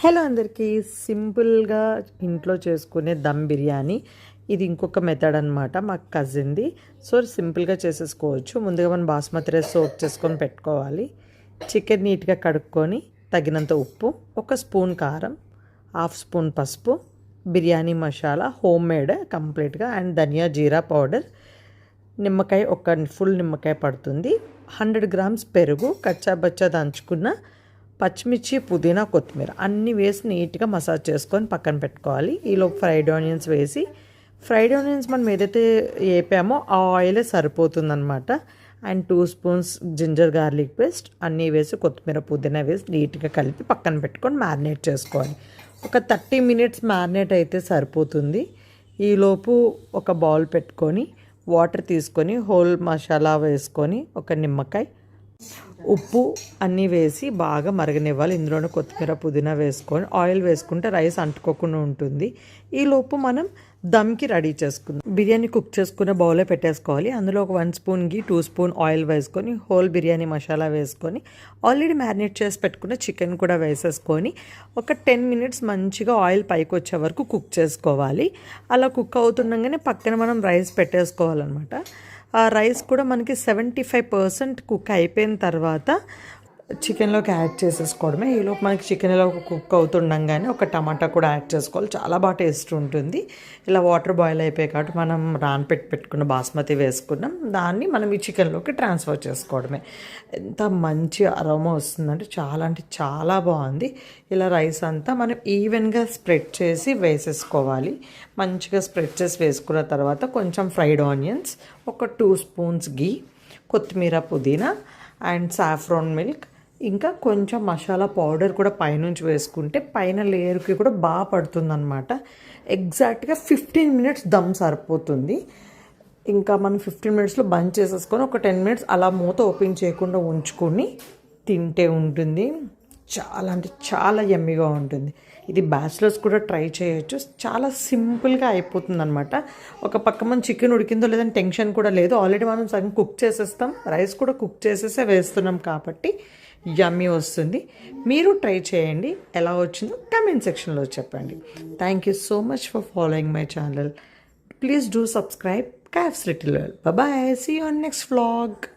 Hello అందరికీ సింపుల్గా ఇంట్లో చేసుకునే దమ్ బిర్యానీ ఇది ఇంకొక మెథడ్ అనమాట మా కజిన్ది. సో సింపుల్గా చేసేసుకోవచ్చు. ముందుగా మనం బాస్మతి రైస్ సోక్ చేసుకొని పెట్టుకోవాలి. చికెన్ నీట్గా కడుక్కొని తగినంత ఉప్పు, ఒక స్పూన్ కారం, హాఫ్ స్పూన్ పసుపు, బిర్యానీ మసాలా హోమ్ మేడ్ కంప్లీట్గా, అండ్ ధనియా జీరా పౌడర్, నిమ్మకాయ ఒక ఫుల్ నిమ్మకాయ పడుతుంది, 100 గ్రామ్స్ పెరుగు, కచ్చాబచ్చా దంచుకున్న పచ్చిమిర్చి, పుదీనా, కొత్తిమీర అన్నీ వేసి నీట్గా మసాజ్ చేసుకొని పక్కన పెట్టుకోవాలి. ఈలోపు ఫ్రైడ్ ఆనియన్స్ వేసి, ఫ్రైడ్ ఆనియన్స్ మనం ఏదైతే వేపామో ఆ ఆయిలే సరిపోతుందన్నమాట. And 2 spoons ginger garlic paste అన్నీ వేసి, కొత్తిమీర, పుదీనా వేసి నీట్గా కలిపి పక్కన పెట్టుకొని మ్యారినేట్ చేసుకోవాలి. ఒక 30 మినిట్స్ మ్యారినేట్ అయితే సరిపోతుంది. ఈలోపు ఒక బౌల్ పెట్టుకొని వాటర్ తీసుకొని హోల్ మసాలా వేసుకొని, ఒక నిమ్మకాయ, ఉప్పు అన్నీ వేసి బాగా మరగనివ్వాలి. ఇందులోనే కొత్తిమీర, పుదీనా వేసుకొని ఆయిల్ వేసుకుంటే రైస్ అంటుకోకుండా ఉంటుంది. ఈలోపు మనం దమ్కి రెడీ చేసుకుందాం. బిర్యానీ కుక్ చేసుకునే బౌల్లో పెట్టేసుకోవాలి. అందులో ఒక 1 స్పూన్ గీ, 2 స్పూన్ ఆయిల్ వేసుకొని హోల్ బిర్యానీ మసాలా వేసుకొని ఆల్రెడీ మ్యారినేట్ చేసి పెట్టుకున్న చికెన్ కూడా వేసేసుకొని ఒక 10 మినిట్స్ మంచిగా ఆయిల్ పైకి వచ్చే వరకు కుక్ చేసుకోవాలి. అలా కుక్ అవుతుండగానే పక్కన మనం రైస్ పెట్టేసుకోవాలన్నమాట. ఆ రైస్ కూడా మనకి 75% కుక్ అయిపోయిన తర్వాత చికెన్లోకి యాడ్ చేసేసుకోవడమే. ఈలోపు మనకి చికెన్లో కుక్ అవుతుండగానే ఒక టమాటా కూడా యాడ్ చేసుకోవాలి. చాలా బాగా టేస్ట్ ఉంటుంది. ఇలా వాటర్ బాయిల్ అయిపోయి కాబట్టి మనం పెట్టుకున్న బాస్మతి వేసుకున్నాం. దాన్ని మనం ఈ చికెన్లోకి ట్రాన్స్ఫర్ చేసుకోవడమే. ఎంత మంచి అరోమా వస్తుందంటే చాలా బాగుంది. ఇలా రైస్ అంతా మనం ఈవెన్గా స్ప్రెడ్ చేసి వేసేసుకోవాలి. మంచిగా స్ప్రెడ్ చేసి వేసుకున్న తర్వాత కొంచెం ఫ్రైడ్ ఆనియన్స్, ఒక 2 స్పూన్స్ గీ, కొత్తిమీర, పుదీనా అండ్ సాఫ్రాన్ మిల్క్, ఇంకా కొంచెం మసాలా పౌడర్ కూడా పైనుంచి వేసుకుంటే పైన లేయర్కి కూడా బాగా పడుతుందన్నమాట. ఎగ్జాక్ట్గా 15 మినిట్స్ దమ్ సరిపోతుంది. ఇంకా మనం 15 మినిట్స్లో బంద్ చేసేసుకొని ఒక 10 మినిట్స్ అలా మూత ఓపెన్ చేయకుండా ఉంచుకొని తింటే ఉంటుంది. చాలా యమ్మీగా ఉంటుంది. ఇది బ్యాచిలర్స్ కూడా ట్రై చేయొచ్చు. చాలా సింపుల్గా అయిపోతుంది అనమాట. ఒక పక్క మనం చికెన్ ఉడికిందో లేదని టెన్షన్ కూడా లేదు. ఆల్రెడీ మనం సగం కుక్ చేసేస్తాం, రైస్ కూడా కుక్ చేసేసే వేస్తున్నాం కాబట్టి యమ్మీ వస్తుంది. మీరు ట్రై చేయండి. ఎలా వచ్చిందో కామెంట్ సెక్షన్లో చెప్పండి. Thank you so much for following my channel. Please do subscribe KF's Little World. Bye bye. See you on next vlog.